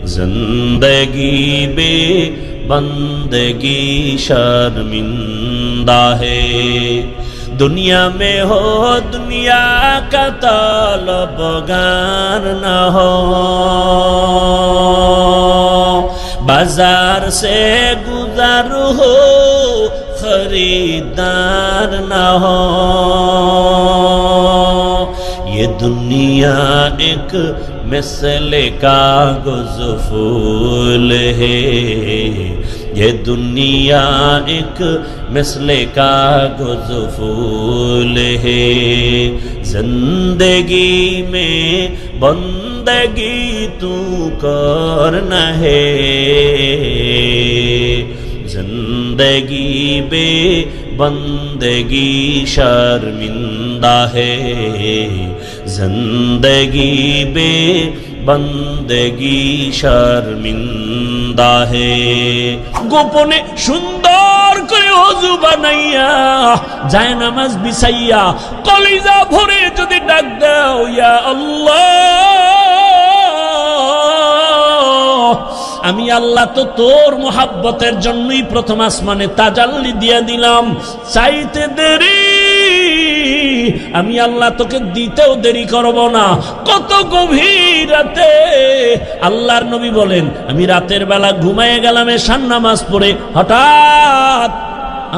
जिंदगी बे बंदगी शर्मिंदा है। दुनिया में हो दुनिया का तलबगार न हो, बाजार से गुजर हो खरीदार न हो। ये दुनिया एक मिसले कागज फूल है, ये दुनिया एक मिसले कागज फूल है। जिंदगी में बंदगी तू करना है, जिंदगी बे बंदगी शर्मिंदा है, जिंदगी बे बंदगी शर्मिंदा है। गोपने सुंदर करे ওযু বানাইয়া যায় নামাজ বিছাইয়া কলিজা ভরে যদি ডাক দাও ইয়া আল্লাহ, আমি আল্লাহ তো তোর মোহাব্বতের জন্যই প্রথম আসমানে তাজাল্লি দিয়ে দিলাম, চাইতে দেরি আমি আল্লাহ তোকে দিতেও দেরি করব না। কত গভীর রাতে আল্লাহর নবী বলেন, আমি রাতের বেলা ঘুমায়ে গেলাম এশার নামাজ পড়ে, হঠাৎ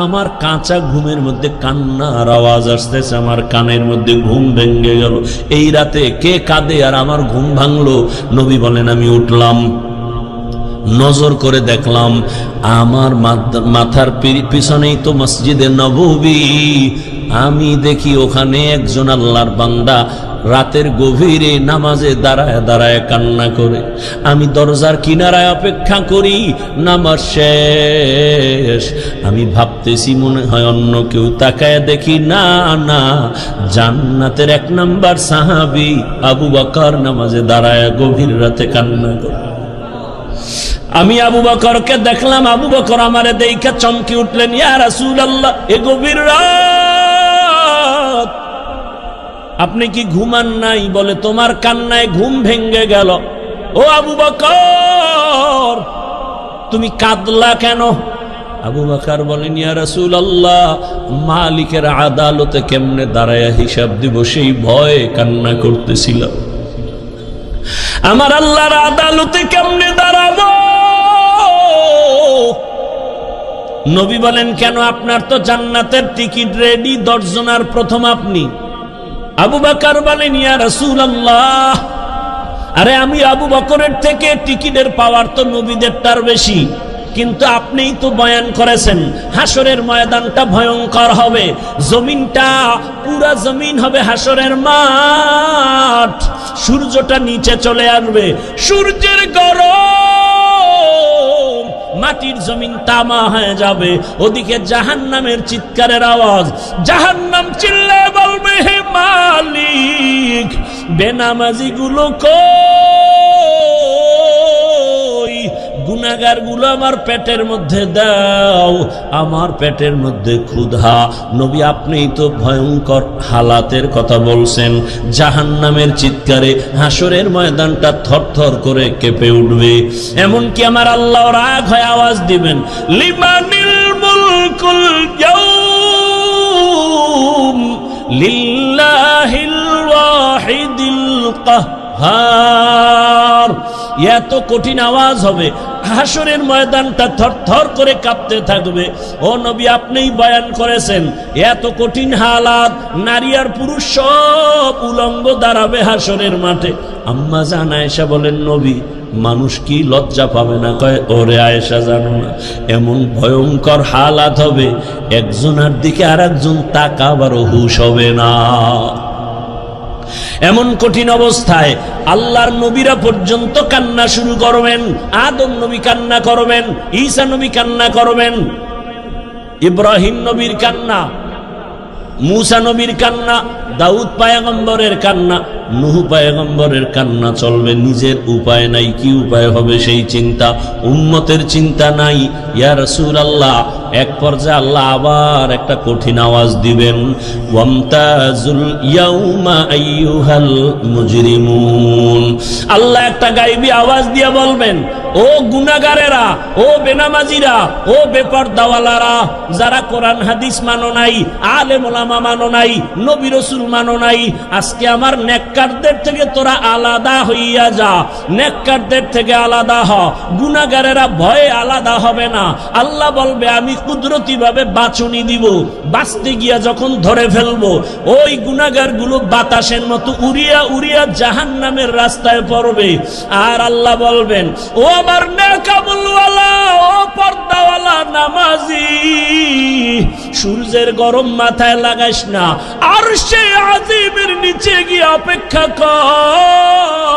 আমার কাঁচা ঘুমের মধ্যে কান্নার আওয়াজ আসতেছে, আমার কানের মধ্যে ঘুম ভেঙে গেল। এই রাতে কে কাঁদে আর আমার ঘুম ভাঙলো? নবী বলেন, আমি উঠলাম, নজর করে দেখলাম আমার মাথার পিছনেই তো মসজিদে নববী। আমি দেখি ওখানে একজন আল্লাহর বান্দা রাতের গভীরে নামাজে দাঁড়ায় দাঁড়ায় কান্না করে। আমি দরজার কিনারায় অপেক্ষা করি, নামাজ শেষ। আমি ভাবতেছি মনে হয় অন্য কেউ, তাকায় দেখি না না, জান্নাতের 1 নাম্বার সাহাবী আবু বকর নামাজে দাঁড়ায় গভীর রাতে কান্না করে। আমি আবু বকরকে দেখলাম, আবু বকর আমারে দেখে চমকে উঠলেন, ইয়া রাসূলুল্লাহ, এ গভীর রাত আপনি কি ঘুমান নাই? বলে, তোমার কান্নায় ঘুম ভেঙে গেল। ও আবু বকর, তুমি কাঁদলা কেন? আবু বকর বলেন, ইয়া রাসূলুল্লাহ, মালিকের আদালতে কেমনে দাঁড়ায় হিসাব দিব সেই ভয়ে কান্না করতেছিলাম। আমার আল্লাহর আদালতে কেমনে দাঁড়াবো? নবী বলেন, কেন? আপনার তো জান্নাতের টিকিট রেডি, 10 জনের প্রথম আপনি। আবু বকর বলেন, ইয়া রাসূলুল্লাহ, আরে আমি আবু বকরের থেকে টিকিটের পাওয়ার তো নবীদেরটার বেশি, কিন্তু আপনিই তো বয়ান করেছেন হাসরের ময়দানটা ভয়ঙ্কর হবে, জমিনটা পুরা জমিন হবে হাসরের মাঠ, সূর্যটা নিচে চলে আসবে, সূর্যের গরম, মাটির জমিন তামা হয়ে যাবে, ওদিকে জাহান্নামের চিৎকারের আওয়াজ, জাহান্নাম চিল্লায় বলবে, হে মালিক, বেনামাজি গুলো কই, গুনাহগার গুলো আমার পেটের মধ্যে দাও, আমার পেটের মধ্যে ক্ষুধা। নবী, আপনিই তো ভয়ঙ্কর হালাতের কথা বলছেন, জাহান্নামের চিৎকারে হাসরের ময়দানটা থরথর করে কেঁপে উঠবে। এমনকি আমার আল্লাহ রাগ হয়ে আওয়াজ দিবেন, লিমানিল মুলকুল ইয়াউম লিল্লাহিল ওয়াহিদিল কাহ্হার। এত কঠিন আওয়াজ হবে, হাসরের ময়দানটা থরথর করে কাঁপতে থাকবে। ও নবী, আপনিই বয়ান করেছেন এত কঠিন হালাত, নারী আর পুরুষ সব উলঙ্গ দাঁড়াবে হাসরের মাঠে। আম্মা জান আয়েশা বলেন, নবী, মানুষ কি লজ্জা পাবে না? কয়, ওরে আয়েশা, জানো না, এমন ভয়ঙ্কর হালাত হবে, একজনের দিকে আর একজন তাকাবারও হুঁশ হবে না। এমন কঠিন অবস্থায় আল্লাহর নবীরা পর্যন্ত কান্না শুরু করবেন। আদম নবী কান্না করবেন, ঈসা নবী কান্না করবেন, ইব্রাহিম নবীর কান্না, মুসা নবীর কান্না, দাউদ পয়গম্বরের কান্না, নূহ পয়গম্বরের কান্না চলবে, নিজের উপায় নাই, কি উপায় হবে সেই চিন্তা, উম্মতের চিন্তা নাই। ইয়া রাসূলুল্লাহ, এক পর্যায়ে আল্লাহ আবার একটা কঠিন আওয়াজ দিবেন, ওয়ামতাজুল ইয়াউমা আইয়ুহাল মুজরিমুন। আল্লাহ একটা গায়বী আওয়াজ দিয়ে বলবেন, ও গুনাহগারেরা, ও বেনামাজিরা, ও বেপরদাওয়ালারা, যারা কোরআন হাদিস মানো নাই, আলেম ওলামা মানো নাই, নবী রাসূল মানো নাই, আজকে আমার নেককারদের থেকে তোরা আলাদা হইয়া যা, নেককারদের থেকে আলাদা হ। গুনাহগারেরা ভয়ে আলাদা হবে না। আল্লাহ বলবে, আমি কুদরতি ভাবে বাঁচনি দিব, বাঁচতে গিয়া যখন ধরে ফেলবো, ওই গুনাহগার গুলো বাতাসের মতো উড়িয়া উড়িয়া জাহান্নামের রাস্তায় পড়বে। আর আল্লাহ বলবেন, ও আমার নেকামুলওয়ালা, ও পর্দাওয়ালা নামাজি, সূর্যের গরম মাথায় লাগাইস না, আরশে আজিমের নিচে গিয়ে অপেক্ষা কর,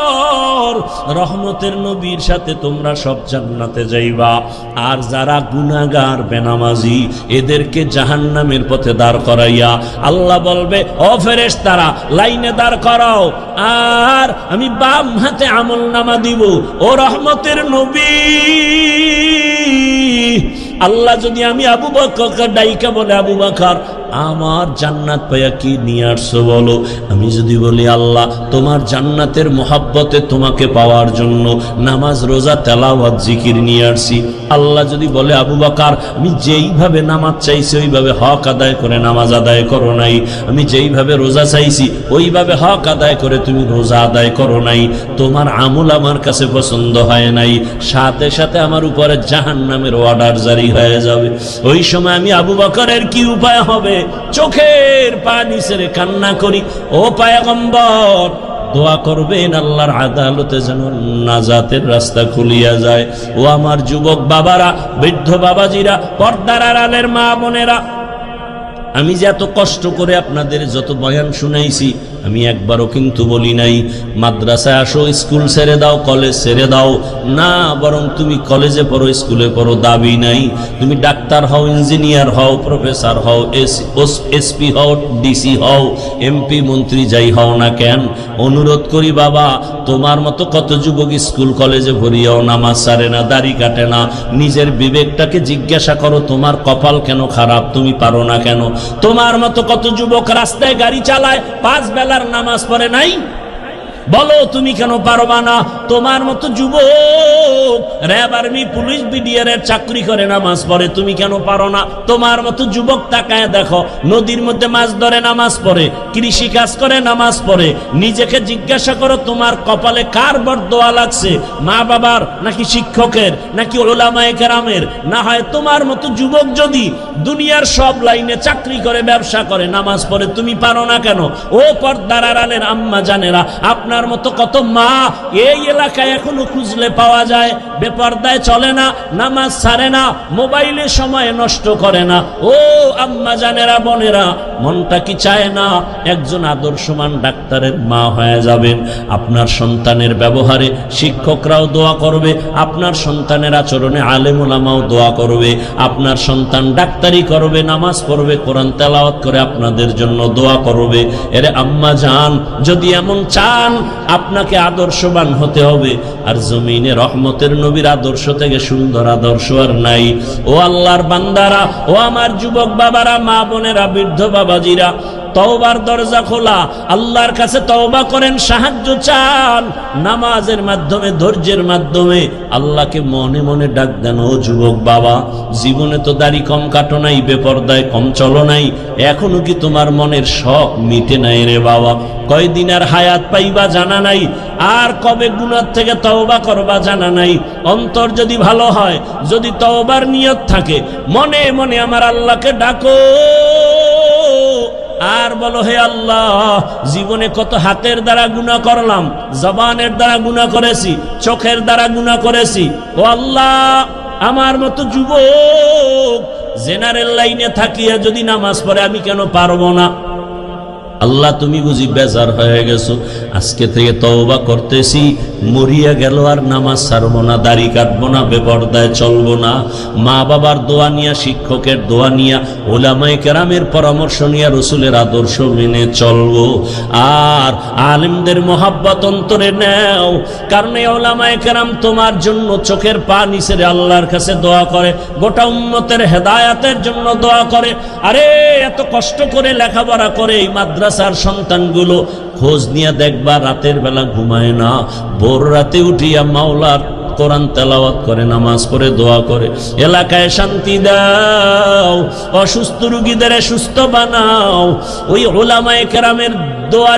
রহমতের নবীর সাথে তোমরা সব জান্নাতে যাইবা। আর যারা গুনাহগার বেনামাজি, এদেরকে জাহান্নামের পথে দাঁড় করাইয়া আল্লাহ বলবে, ও ফেরেশতারা, লাইনে দাঁড় করাও, আর আমি বাম হাতে আমলনামা দিব। ও রহমতের নবী, আল্লাহ যদি আমি আবু বকরকে ডাইকা বলে, আবু বকর আমার জান্নাত পাইয়া কি নিয়ে আসছো বলো, আমি যদি বলি আল্লাহ তোমার জান্নাতের মহাব্বতে তোমাকে পাওয়ার জন্য নামাজ রোজা তেলাওয়াত জিকির নিয়ে আসছি, আল্লাহ যদি বলে আবু বকর আমি যেইভাবে নামাজ চাইছি ওইভাবে হক আদায় করে নামাজ আদায় করো নাই, আমি যেইভাবে রোজা চাইছি ওইভাবে হক আদায় করে তুমি রোজা আদায় করো নাই, তোমার আমল আমার কাছে পছন্দ হয় নাই, সাথে সাথে আমার উপরে জাহান্নামের অর্ডার জারি হয়ে যাবে। ওই সময় আমি আবু বকরের কি উপায় হবে? চোখের পানি ছেড়ে কান্না করি, ও পয়গম্বর দোয়া করবেন আল্লাহর আদালতে যেন নাজাতের রাস্তা খুলিয়া যায়। ও আমার যুবক বাবারা, বৃদ্ধ বাবাজিরা, পর্দার আড়ালের মা বোনেরা, আমি যে এত কষ্ট করে আপনাদের যত বয়ান শুনাইছি, আমি একবারও কিন্তু বলি নাই মাদ্রাসায় আসো, স্কুল ছেড়ে দাও, কলেজ ছেড়ে দাও, না, বরং তুমি কলেজে পড়ো, স্কুলে পড়ো, দাবি নাই। তুমি ডাক্তার হও, ইঞ্জিনিয়ার হও, প্রফেসর হও, এসপি হও, ডিসি হও, এমপি মন্ত্রী যাই হও না কেন, অনুরোধ করি বাবা, তোমার মতো কত যুবক স্কুল কলেজে ভরিয়াও নামাজ ছাড়ে না, দাড়ি কাটে না। নিজের বিবেকটাকে জিজ্ঞাসা করো, তোমার কপাল কেন খারাপ, তুমি পারো না কেন? তোমার মতো কত যুবক রাস্তায় গাড়ি চালায়, 5 বেলার নামাজ পড়ে নাই, বলো তুমি কেন পারবা না? তোমার মতো যুবক র্যাব, আর্মি, পুলিশ, বিডিআর এর চাকরি করে নামাজ পড়ে, তুমি কেন পারো না? তোমার মতো যুবক তাকায় দেখো, নদীর মধ্যে মাছ ধরে নামাজ পড়ে, কৃষি কাজ করে নামাজ পড়ে। নিজেকে জিজ্ঞাসা করো, তোমার কপালে কার বরদোয়া লাগছে? মা বাবার, নাকি শিক্ষকের, নাকি উলামায়ে কেরামের? না হয় তোমার মতো যুবক যদি দুনিয়ার সব লাইনে চাকরি করে, ব্যবসা করে, নামাজ পড়ে, তুমি পারো না কেন? ও পর্দার আড়ালের আম্মা জানেরা, আপনার মতো কত মা এই এলাকায় এখনো খুঁজলে পাওয়া যায়, বেপর্দায় চলে না, নামাজ ছাড়ে না, মোবাইলে সময় নষ্ট করে না। ও আম্মা জানেরা, বোনেরা, মনটা কি চায় না একজন আদর্শমান ডাক্তারের মা হয়ে যাবেন? আপনার সন্তানের ব্যবহারে শিক্ষকরাও দোয়া করবে, আপনার সন্তানের আচরণে আলেম ওলামাও দোয়া করবে, আপনার সন্তান ডাক্তারি করবে, নামাজ পড়বে, কোরআন তেলাওয়াত করে আপনাদের জন্য দোয়া করবে। এরে আম্মা জান, যদি এমন চান আপনাকে আদর্শবান হতে হবে, আর জমিনে রহমতের নবীর আদর্শ থেকে সুন্দর আদর্শ আর নাই। ও আল্লাহর বান্দারা, ও আমার যুবক বাবারা, মা বোনেরা, বৃদ্ধ বাবাজিরা, তওবার দরজা খোলা, আল্লাহর কাছে তওবা করেন, সাহায্য চান, নামাজের মাধ্যমে, ধৈর্যের মাধ্যমে আল্লাহকে মনে মনে ডাক দেন। ও যুবক বাবা, জীবনে তো দাড়ি কম কাটো নাই, বেপরদায় কম চলো নাই, এখনো কি তোমার মনের শখ মিটে নাই রে বাবা? কয়দিন আর হায়াত পাইবা জানা নাই, আর কবে গুনাহ থেকে তওবা করবা জানা নাই। অন্তর যদি ভালো হয়, যদি তওবার নিয়ত থাকে, মনে মনে আমার আল্লাহকে ডাকো, আর বলো, হে আল্লাহ, জীবনে কত হাতের দ্বারা গুনাহ করলাম, জবানের দ্বারা গুনাহ করেছি, চোখের দ্বারা গুনাহ করেছি। ও আল্লাহ, আমার মতো যুবক জেনারেল লাইনে থাকিয়া যদি নামাজ পড়ে, আমি কেন পারবো না? আল্লাহ তুমি বুঝি বেজার হয়ে গেছো, আজকে থেকে তওবা করতেছি, মরিয়া গেল আর নামাজ ছাড়বো না, দাড়ি কাটবো না, বেপরদায় চলবো না, মা বাবার দোয়া নিয়া, শিক্ষকের দোয়া নিয়া, ওলামায়ে কেরামের পরামর্শ নিয়া, রসুলের আদর্শ মেনে চলবো। আর আলেমদের মহাব্বত অন্তরে নেও, কারণ এই ওলামায়ে কেরাম তোমার জন্য চোখের পানি ছেড়ে আল্লাহর কাছে দোয়া করে, গোটা উম্মতের হেদায়াতের জন্য দোয়া করে। আরে এত কষ্ট করে লেখাপড়া করে এই মাদ্রাসার সন্তানগুলো, খোঁজ নিয়ে দেখবা রাতের বেলা ঘুমায় না, ভোর রাতে উঠিয়া মাওলার কোরআন তেলাওয়াত করে, নামাজ পড়ে, দোয়া করে। এলাকায় শান্তি দাও, অসুস্থ রোগীদের সুস্থ বানাও। ওই উলামায়ে কেরামের দোয়া